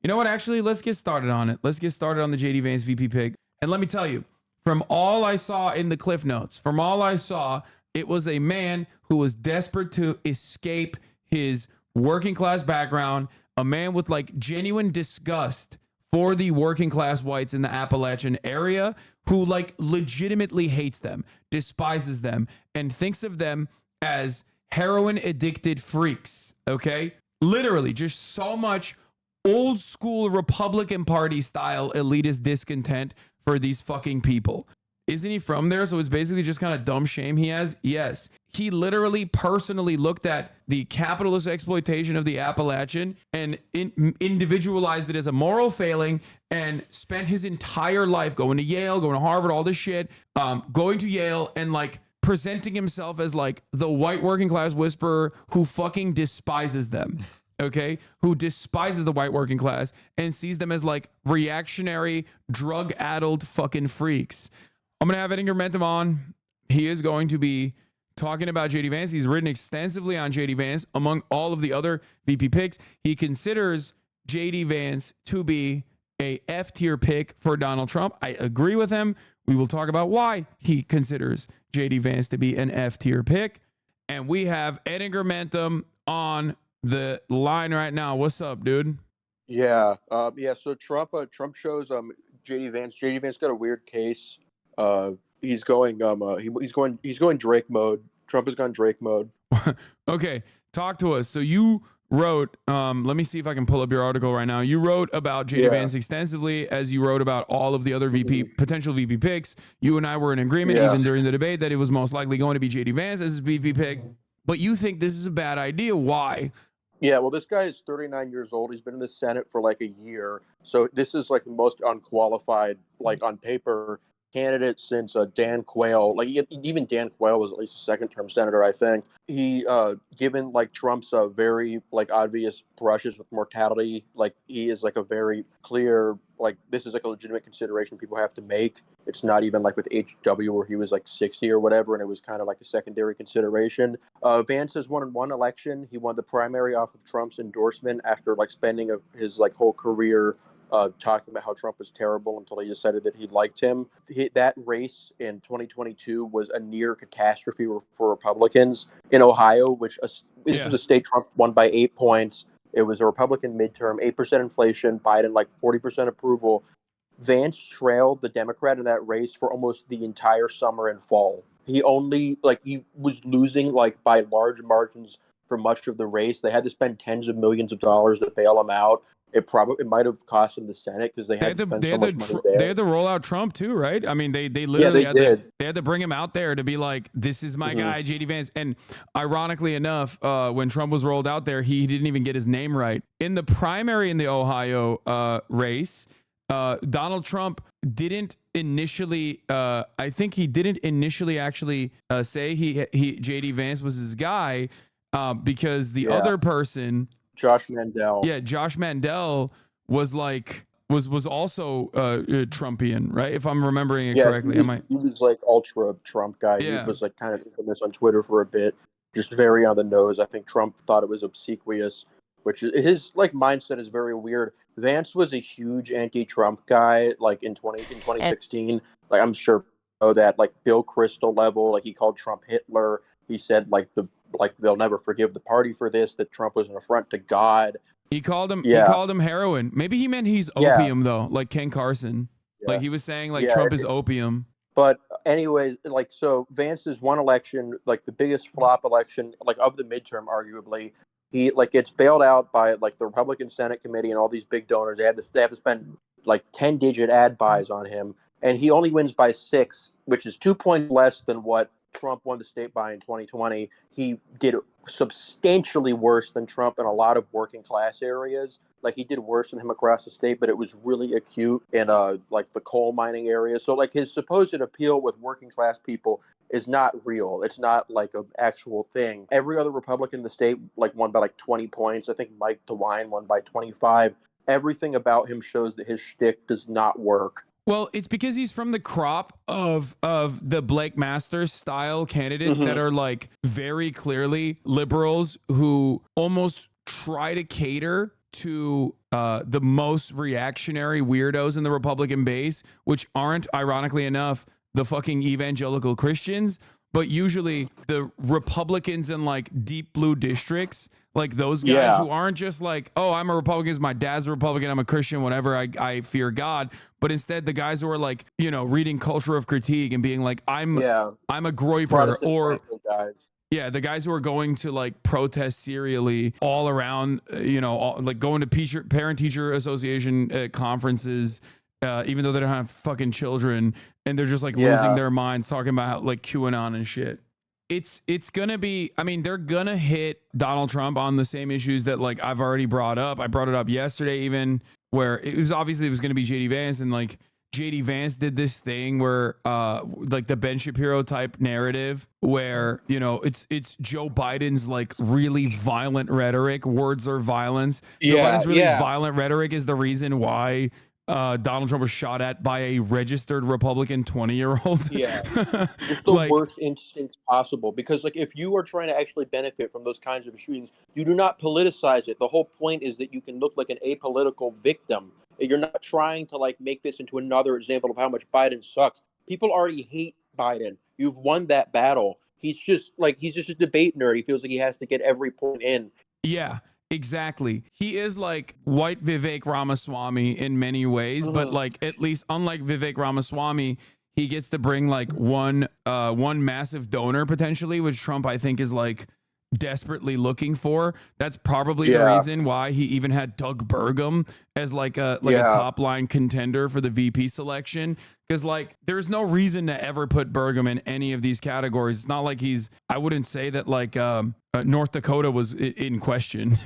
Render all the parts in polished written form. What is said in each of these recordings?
You know what? Actually, let's get started on it. Let's get started on the JD Vance VP pick. And let me tell you, from all I saw in the Cliff Notes, from all I saw, it was a man who was desperate to escape his working class background, a man with like genuine disgust for the working class whites in the Appalachian area, who like legitimately hates them, despises them, and thinks of them as heroin addicted freaks. Okay. Literally, just so much old school Republican Party style elitist discontent for these fucking people. Isn't he from there? So it's basically just kind of dumb shame he has. Yes. He literally personally looked at the capitalist exploitation of the Appalachian and individualized it as a moral failing and spent his entire life going to Yale, going to Harvard, all this shit, going to Yale and like presenting himself as like the white working class whisperer who fucking despises them. Okay, who despises the white working class and sees them as like reactionary, drug-addled fucking freaks. I'm going to have Eddie Momentum on. He is going to be talking about JD Vance. He's written extensively on JD Vance among all of the other VP picks. He considers JD Vance to be a F-tier pick for Donald Trump. I agree with him. We will talk about why he considers JD Vance to be an F-tier pick. And we have Eddie Momentum on the line right now. What's up, dude? Yeah. So Trump shows JD Vance. JD Vance got a weird case. He's going he's going Drake mode. Trump has gone Drake mode. Okay, talk to us. So you wrote, let me see if I can pull up your article right now. You wrote about JD Vance extensively, as you wrote about all of the other potential VP picks. You and I were in agreement, even during the debate, that it was most likely going to be JD Vance as his VP pick. But you think this is a bad idea. Why? Yeah, well, this guy is 39 years old. He's been in the Senate for like a year. So this is like the most unqualified, like on paper, candidate since Dan Quayle. Like even Dan Quayle was at least a second-term senator, I think. He, given like Trump's very like obvious brushes with mortality, like he is like a very clear, like this is like a legitimate consideration people have to make. It's not even like with HW where he was like 60 or whatever, and it was kind of like a secondary consideration. Vance has won in one election. He won the primary off of Trump's endorsement after like spending his like whole career talking about how Trump was terrible until he decided that he liked him. That race in 2022 was a near catastrophe for Republicans in Ohio, which is a state Trump won by 8 points. It was a Republican midterm, 8% inflation, Biden like 40% approval. Vance trailed the Democrat in that race for almost the entire summer and fall. He was losing like by large margins for much of the race. They had to spend tens of millions of dollars to bail him out. It might have cost them the Senate because they had to spend so much money there. They had to roll out Trump too, right? I mean, they literally had to bring him out there to be like, this is my guy, JD Vance. And ironically enough, when Trump was rolled out there, he didn't even get his name right. In the primary in the Ohio race, Donald Trump didn't initially, I think he didn't initially actually say he JD Vance was his guy because the other person, Josh Mandel. Yeah, Josh Mandel was like was also Trumpian, right? If I'm remembering it correctly. He was like ultra Trump guy. Yeah. He was like kind of infamous on Twitter for a bit, just very on the nose. I think Trump thought it was obsequious, which his like mindset is very weird. Vance was a huge anti-Trump guy, like in 2016. Like I'm sure you know that, like Bill Kristol level. Like he called Trump Hitler. He said like they'll never forgive the party for this. That Trump was an affront to God. He called him heroin. Maybe he meant he's opium though, like Ken Carson. Yeah. Like he was saying like Trump is opium. But anyways, like so Vance's one election, like the biggest flop election, like of the midterm, arguably. He like gets bailed out by like the Republican Senate committee and all these big donors. They have to spend like 10-digit ad buys on him, and he only wins by 6, which is 2 points less than what Trump won the state by in 2020. He did substantially worse than Trump in a lot of working class areas. Like he did worse than him across the state, but it was really acute in like the coal mining area. So like his supposed appeal with working class people is not real. It's not like an actual thing. Every other Republican in the state like won by like 20 points. I think Mike DeWine won by 25. Everything about him shows that his shtick does not work. Well, it's because he's from the crop of the Blake Masters style candidates that are like very clearly liberals who almost try to cater to the most reactionary weirdos in the Republican base, which aren't, ironically enough, the fucking evangelical Christians, but usually the Republicans in like deep blue districts, like those guys who aren't just like, oh, I'm a Republican, my dad's a Republican, I'm a Christian, whatever, I fear God. But instead the guys who are like, you know, reading Culture of Critique and being like, I'm a groiper, Protestant or guys. yeah, the guys who are going to like protest serially all around, you know, like going to parent teacher association conferences, even though they don't have fucking children, and they're just like losing their minds talking about how, like QAnon and shit. It's gonna be, I mean, they're gonna hit Donald Trump on the same issues that like I've already brought up. I brought it up yesterday, even, where it was gonna be JD Vance, and like JD Vance did this thing where like the Ben Shapiro type narrative where, you know, it's Joe Biden's like really violent rhetoric, words are violence. Joe Biden's really violent rhetoric is the reason why Donald Trump was shot at by a registered Republican 20-year-old. Yeah, just the worst instincts possible. Because like, if you are trying to actually benefit from those kinds of shootings, you do not politicize it. The whole point is that you can look like an apolitical victim. You're not trying to like make this into another example of how much Biden sucks. People already hate Biden. You've won that battle. He's just a debate nerd. He feels like he has to get every point in. Yeah. Exactly. He is like white Vivek Ramaswamy in many ways, but like, at least unlike Vivek Ramaswamy, he gets to bring like one massive donor potentially, which Trump, I think, is like desperately looking for. That's probably the reason why he even had Doug Burgum as like a top line contender for the VP selection. Because like, there's no reason to ever put Burgum in any of these categories. It's not like I wouldn't say that like North Dakota was in question,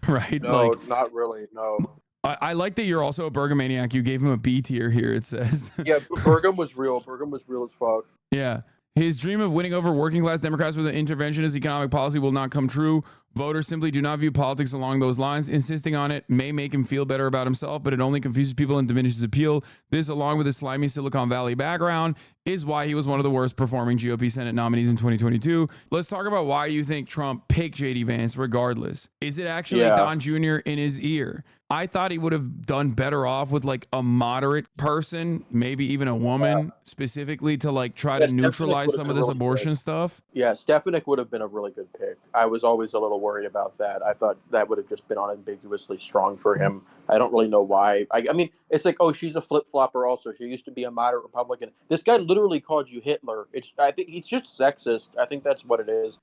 right? No, like, not really. No. I like that you're also a Burgomaniac. You gave him a B tier here, it says. Yeah, Burgum was real. Burgum was real as fuck. Yeah. His dream of winning over working class Democrats with an interventionist economic policy will not come true. Voters simply do not view politics along those lines. Insisting on it may make him feel better about himself, but it only confuses people and diminishes appeal. This, along with his slimy Silicon Valley background, is why he was one of the worst performing GOP Senate nominees in 2022. Let's talk about why you think Trump picked JD Vance regardless. Is it actually Don Jr. in his ear? I thought he would have done better off with like a moderate person, maybe even a woman specifically, to like try to neutralize some of this abortion stuff. Yeah, Stefanik would have been a really good pick. I was always a little worried about that. I thought that would have just been unambiguously strong for him. I don't really know why. I mean, it's like, oh, she's a flip-flopper also. She used to be a moderate Republican. This guy literally called you Hitler. I think he's just sexist. I think that's what it is.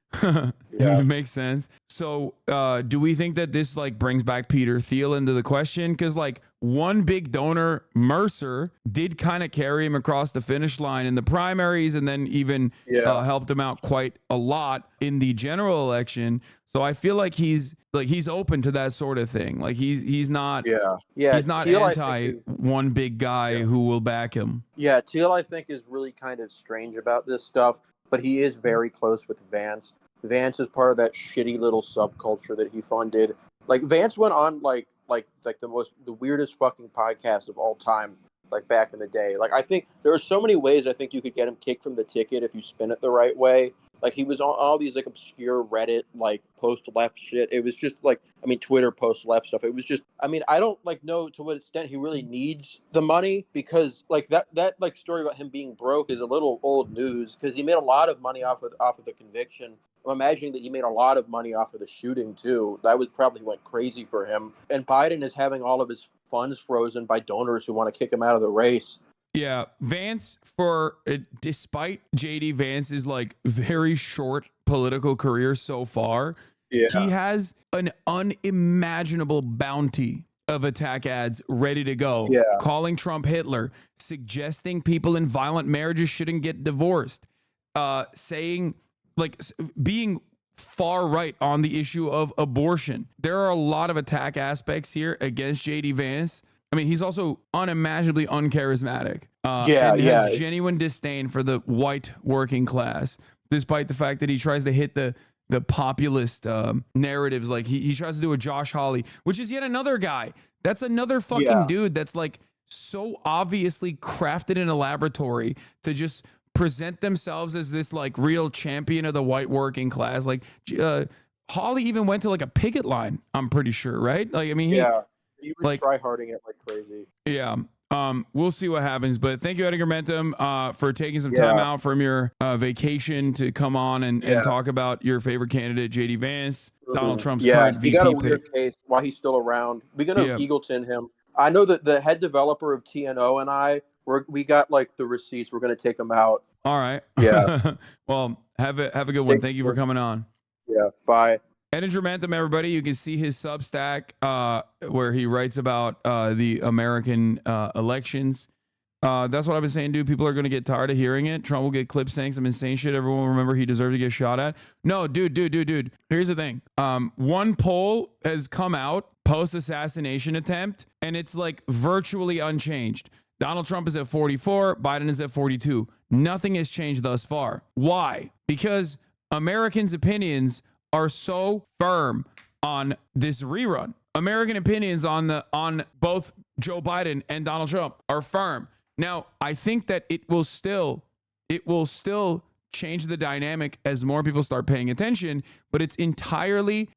It makes sense. So do we think that this like brings back Peter Thiel into the question? Because like one big donor, Mercer, did kind of carry him across the finish line in the primaries, and then even helped him out quite a lot in the general election. So I feel like he's open to that sort of thing. Like he's not he's not Thiel, anti one big guy who will back him. Yeah, Thiel I think is really kind of strange about this stuff, but he is very close with Vance. Vance is part of that shitty little subculture that he funded. Like Vance went on like the weirdest fucking podcast of all time, like back in the day. Like I think there are so many ways I think you could get him kicked from the ticket if you spin it the right way. Like he was on all these like obscure Reddit like post left shit. It was just like, I mean, Twitter post left stuff. It was just, I mean, I don't like know to what extent he really needs the money, because like that like story about him being broke is a little old news, because he made a lot of money off of the conviction. I'm imagining that he made a lot of money off of the shooting too. That was probably went crazy for him. And Biden is having all of his funds frozen by donors who want to kick him out of the race. Yeah, Vance, despite JD Vance's like very short political career so far, he has an unimaginable bounty of attack ads ready to go. Yeah. Calling Trump Hitler, suggesting people in violent marriages shouldn't get divorced, saying like being far right on the issue of abortion. There are a lot of attack aspects here against JD Vance. I mean, he's also unimaginably uncharismatic and has genuine disdain for the white working class, despite the fact that he tries to hit the populist narratives. Like he tries to do a Josh Hawley, which is yet another guy. That's another fucking dude that's like so obviously crafted in a laboratory to just present themselves as this like real champion of the white working class. Like Hawley even went to like a picket line, I'm pretty sure, right? Like, I mean, he was like, try-harding it like crazy. Yeah. We'll see what happens, but thank you, Edgar Mentum, for taking some time out from your vacation to come on and talk about your favorite candidate, JD Vance, Donald Trump's current VP he got a pick. weird case while he's still around. We're gonna Eagleton him. I know that the head developer of TNO and we got like the receipts. We're gonna take him out. All right. Yeah. Well, have a good one. Thank you for coming on. Yeah. Bye. Edgar Mentum, everybody. You can see his Substack where he writes about the American elections. That's what I've been saying, dude. People are going to get tired of hearing it. Trump will get clips saying some insane shit. Everyone will remember he deserved to get shot at. No, dude. Here's the thing. One poll has come out post-assassination attempt, and it's like virtually unchanged. Donald Trump is at 44. Biden is at 42. Nothing has changed thus far. Why? Because Americans' opinions are so firm on this rerun. American opinions on both Joe Biden and Donald Trump are firm. Now, I think that it will still change the dynamic as more people start paying attention, but it's entirely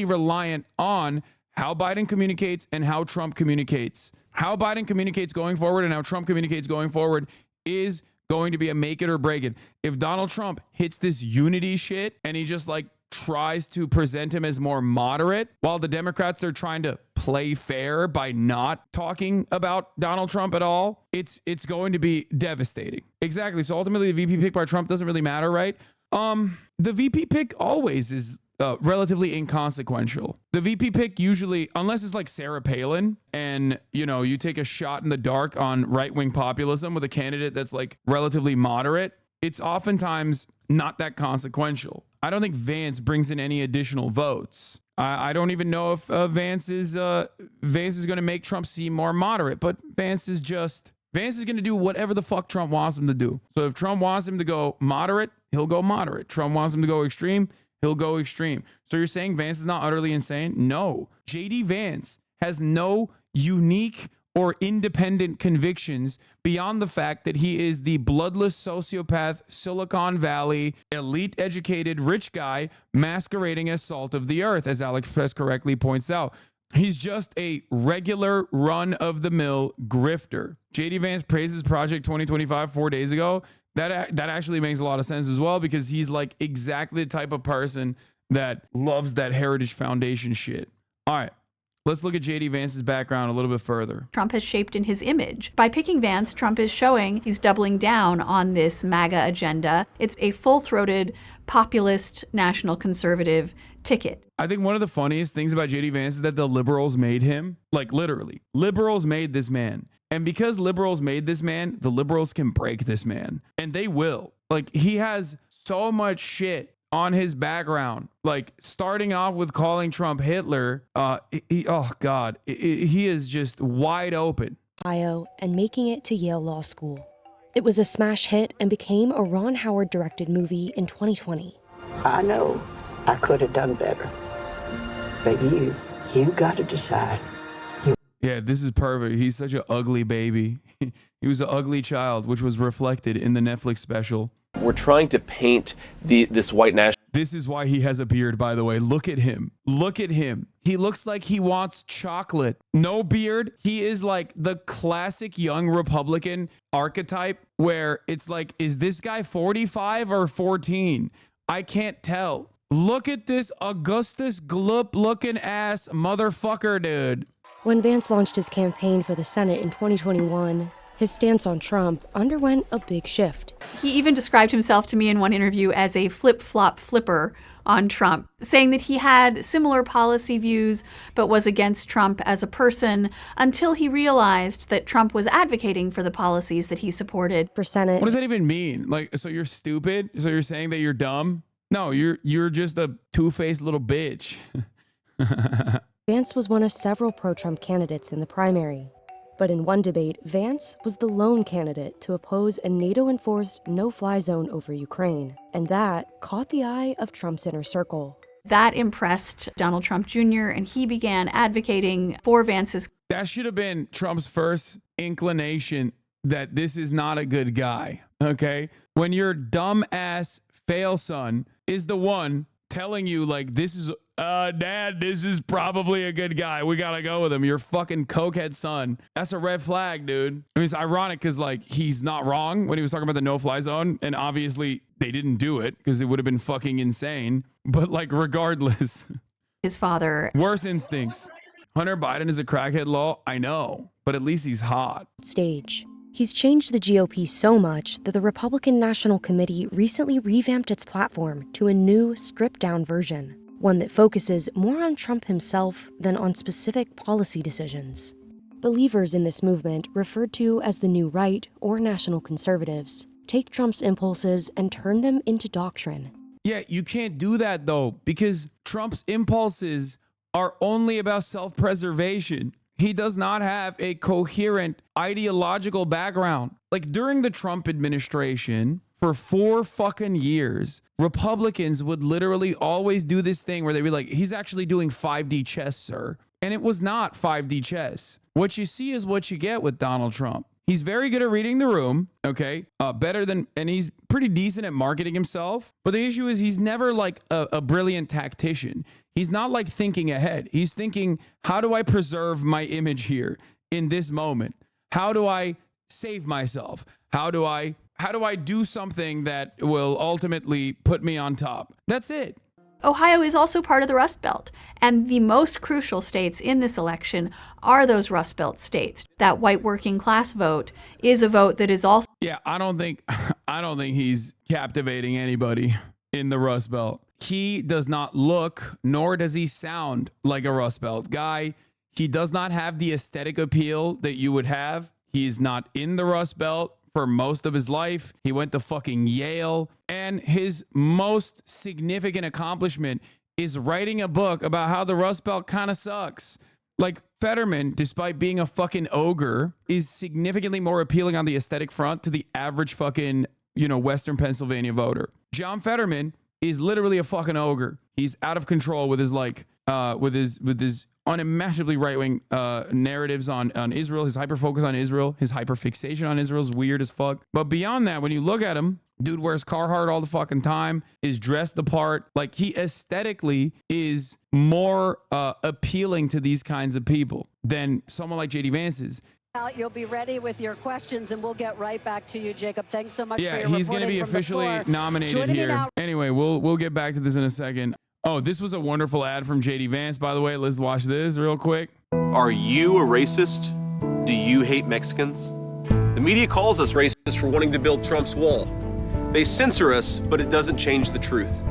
reliant on how Biden communicates and how Trump communicates. How Biden communicates going forward and how Trump communicates going forward is going to be a make it or break it. If Donald Trump hits this unity shit and he just like tries to present him as more moderate while the Democrats are trying to play fair by not talking about Donald Trump at all, it's going to be devastating. Exactly. So ultimately the VP pick by Trump doesn't really matter, right? The VP pick always is relatively inconsequential. The VP pick usually, unless it's like Sarah Palin and, you know, you take a shot in the dark on right-wing populism with a candidate that's like relatively moderate, it's oftentimes not that consequential. I don't think Vance brings in any additional votes. I don't even know if Vance is going to make Trump seem more moderate, but Vance is going to do whatever the fuck Trump wants him to do. So if Trump wants him to go moderate, he'll go moderate. Trump wants him to go extreme, he'll go extreme. So you're saying Vance is not utterly insane? No. JD Vance has no unique or independent convictions beyond the fact that he is the bloodless sociopath, Silicon Valley, elite educated, rich guy masquerading as salt of the earth, as Alex Press correctly points out. He's just a regular run-of-the-mill grifter. JD Vance praises Project 2025 4 days ago. That actually makes a lot of sense as well, because he's like exactly the type of person that loves that Heritage Foundation shit. All right. Let's look at JD Vance's background a little bit further. Trump has shaped in his image. By picking Vance, Trump is showing he's doubling down on this MAGA agenda. It's a full-throated, populist, national conservative ticket. I think one of the funniest things about JD Vance is that the liberals made him. Like, literally. Liberals made this man. And because liberals made this man, the liberals can break this man. And they will. Like, he has so much shit on his background, like starting off with calling Trump Hitler. Oh God, he is just wide open. Ohio and making it to Yale Law School. It was a smash hit and became a Ron Howard directed movie in 2020. I know I could have done better, but you got to decide. Yeah, this is perfect. He's such an ugly baby. He was an ugly child, which was reflected in the Netflix special. We're trying to paint this white national. This is why he has a beard, by the way. Look at him. Look at him. He looks like he wants chocolate. No beard. He is like the classic young Republican archetype where it's like, is this guy 45 or 14? I can't tell. Look at this Augustus Gloop looking ass motherfucker, dude. When Vance launched his campaign for the Senate in 2021, his stance on Trump underwent a big shift. He even described himself to me in one interview as a flip-flop flipper on Trump, saying that he had similar policy views but was against Trump as a person until he realized that Trump was advocating for the policies that he supported. For Senate. What does that even mean? Like, so you're stupid? So you're saying that you're dumb? No, you're just a two-faced little bitch. Vance was one of several pro-Trump candidates in the primary. But in one debate, Vance was the lone candidate to oppose a NATO-enforced no-fly zone over Ukraine. And that caught the eye of Trump's inner circle. That impressed Donald Trump Jr., and he began advocating for Vance's. That should have been Trump's first inclination that this is not a good guy, okay? When your dumb-ass fail son is the one telling you like this is Dad, this is probably a good guy. We gotta go with him. Your fucking cokehead son. That's a red flag, dude. I mean, it's ironic because like he's not wrong when he was talking about the no-fly zone, and obviously they didn't do it because it would have been fucking insane. But like, regardless, his father. Worse instincts. Hunter Biden is a crackhead law. I know, but at least he's hot. Stage. He's changed the GOP so much that the Republican National Committee recently revamped its platform to a new, stripped-down version, one that focuses more on Trump himself than on specific policy decisions. Believers in this movement, referred to as the New Right or National Conservatives, take Trump's impulses and turn them into doctrine. Yeah, you can't do that though, because Trump's impulses are only about self-preservation. He does not have a coherent ideological background. Like during the Trump administration, for 4 fucking years, Republicans would literally always do this thing where they'd be like, he's actually doing 5D chess, sir. And it was not 5D chess. What you see is what you get with Donald Trump. He's very good at reading the room, okay? And he's pretty decent at marketing himself. But the issue is he's never like a brilliant tactician. He's not like thinking ahead. He's thinking, how do I preserve my image here in this moment? How do I save myself? How do I do something that will ultimately put me on top? That's it. Ohio is also part of the Rust Belt, and the most crucial states in this election are those Rust Belt states. That white working class vote is a vote that is also... Yeah, I don't think he's captivating anybody in the Rust Belt. He does not look, nor does he sound like a Rust Belt guy. He does not have the aesthetic appeal that you would have. He's not in the Rust Belt for most of his life. He went to fucking Yale. And his most significant accomplishment is writing a book about how the Rust Belt kind of sucks. Like Fetterman, despite being a fucking ogre, is significantly more appealing on the aesthetic front to the average fucking, Western Pennsylvania voter. John Fetterman is literally a fucking ogre. He's out of control with his with his unimaginably right-wing narratives on Israel, his hyper-focus on Israel, his hyper-fixation on Israel is weird as fuck. But beyond that, when you look at him, dude wears Carhartt all the fucking time, is dressed the part. Like, he aesthetically is more appealing to these kinds of people than someone like JD Vance is. You'll be ready with your questions, and we'll get right back to you, Jacob. Thanks so much for your reporting. Yeah, he's going to be officially nominated here. Anyway, we'll get back to this in a second. Oh, this was a wonderful ad from JD Vance, by the way. Let's watch this real quick. Are you a racist? Do you hate Mexicans? The media calls us racist for wanting to build Trump's wall. They censor us, but it doesn't change the truth.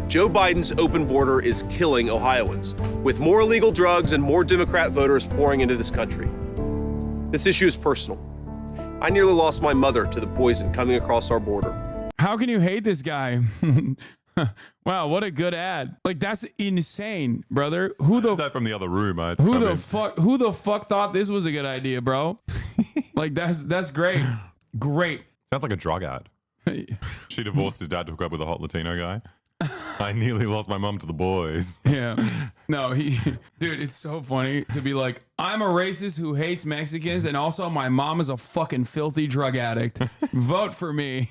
Joe Biden's open border is killing Ohioans, with more illegal drugs and more Democrat voters pouring into this country. This issue is personal. I nearly lost my mother to the poison coming across our border. How can you hate this guy? Wow, what a good ad. Like, that's insane, brother. Who the from the other room? Who the fuck thought this was a good idea, bro? Like, that's great. Great. Sounds like a drug ad. She divorced his dad to hook up with a hot Latino guy. I nearly lost my mom to the boys. Yeah. No, dude, it's so funny to be like, I'm a racist who hates Mexicans, and also my mom is a fucking filthy drug addict. Vote for me.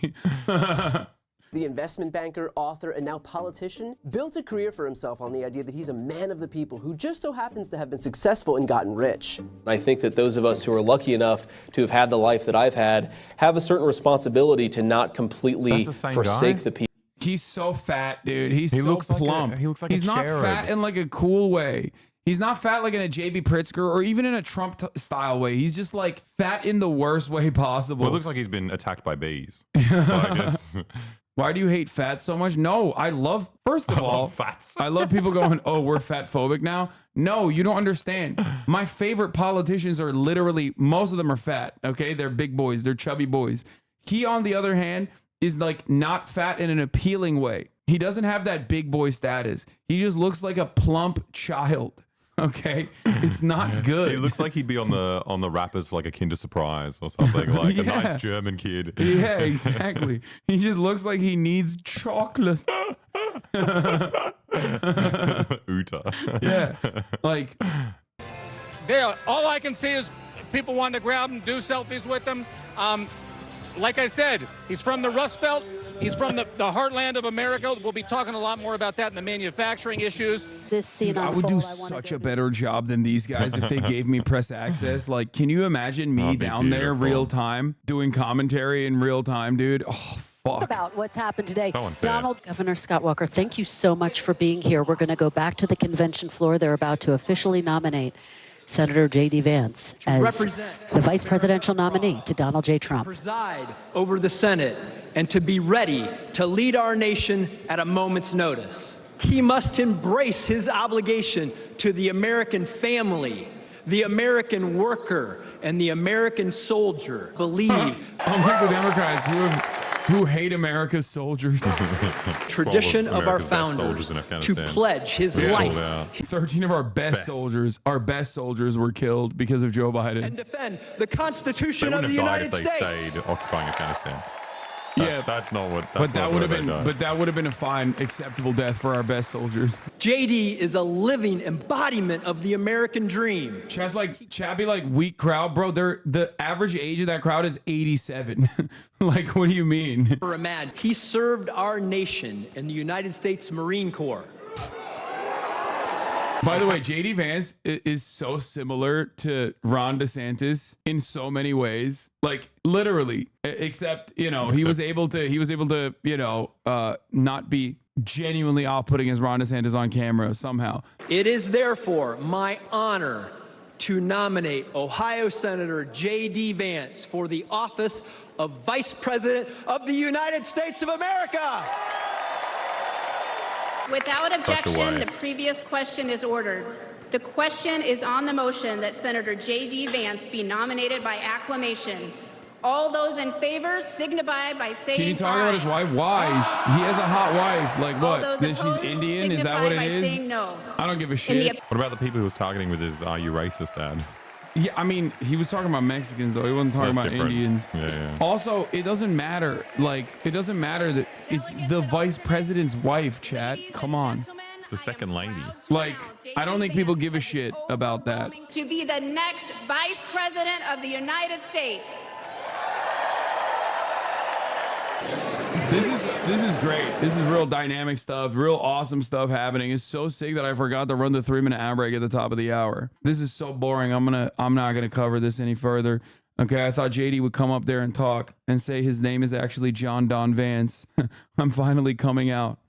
The investment banker, author, and now politician built a career for himself on the idea that he's a man of the people who just so happens to have been successful and gotten rich. I think that those of us who are lucky enough to have had the life that I've had have a certain responsibility to not completely forsake the people. He's so fat, dude. He looks plump. He looks like he's a not cherub. fat in like a cool way. He's not fat like in a JB Pritzker or even in a Trump style way. He's just like fat in the worst way possible. Well, it looks like he's been attacked by bees. Why do you hate fat so much? No, first of all, I love people going, oh, we're fat phobic now. No, you don't understand. My favorite politicians are literally, most of them are fat. Okay. They're big boys. They're chubby boys. He, on the other hand, is like not fat in an appealing way. He doesn't have that big boy status. He just looks like a plump child. Okay, it's not good. He looks like he'd be on the wrappers for like a Kinder Surprise or something, like a nice German kid. Yeah, exactly. He just looks like he needs chocolate. Uta. Yeah, like there. All I can see is people wanting to grab him, do selfies with him. Like I said, he's from the Rust Belt. He's from the heartland of America. We'll be talking a lot more about that in the manufacturing issues. This scene Dude, I would do such a better job than these guys if they gave me press access. Like, can you imagine me That'd be down there beautiful. real time doing commentary in real time, dude? Oh, fuck. About what's happened today. So unfair. Donald, Governor Scott Walker, thank you so much for being here. We're going to go back to the convention floor. They're about to officially nominate Senator JD Vance as the vice presidential nominee to Donald J. Trump. Preside over the Senate and to be ready to lead our nation at a moment's notice. He must embrace his obligation to the American family, the American worker, and the American soldier. Believe. Unlike the Democrats who hate America's soldiers. Tradition of our founders to pledge his life. 13 of our best soldiers were killed because of Joe Biden. And defend the Constitution They of the wouldn't have died United if they States. stayed occupying Afghanistan. That's not what. But that would have been a fine, acceptable death for our best soldiers. JD is a living embodiment of the American dream. Chad be like weak crowd, bro. The average age of that crowd is 87. Like, what do you mean? For a man, he served our nation in the United States Marine Corps. By the way, JD Vance is so similar to Ron DeSantis in so many ways, like literally, except, he was able to, not be genuinely off-putting as Ron DeSantis on camera somehow. It is therefore my honor to nominate Ohio Senator JD Vance for the office of Vice President of the United States of America. Without objection, the previous question is ordered. The question is on the motion that Senator J.D. Vance be nominated by acclamation. All those in favor signify by saying aye. Can you talk about his wife? Why? He has a hot wife. Like what? All those That she's opposed Indian? Is that signify what it by is? saying no. I don't give a shit. What about the people he was targeting with his "Are you racist?" ad? Yeah, I mean, he was talking about Mexicans though. He wasn't talking That's about different. Indians. Yeah. Also, it doesn't matter. Like, it doesn't matter that it's the vice president's wife, Chad. Come on. It's the second lady. Like, I don't think people give a shit about that. To be the next Vice President of the United States. This is great. This is real dynamic stuff, real awesome stuff happening. It's so sick that I forgot to run the 3-minute ad break at the top of the hour. This is so boring. I'm not gonna cover this any further. Okay, I thought JD would come up there and talk and say his name is actually John Don Vance. I'm finally coming out.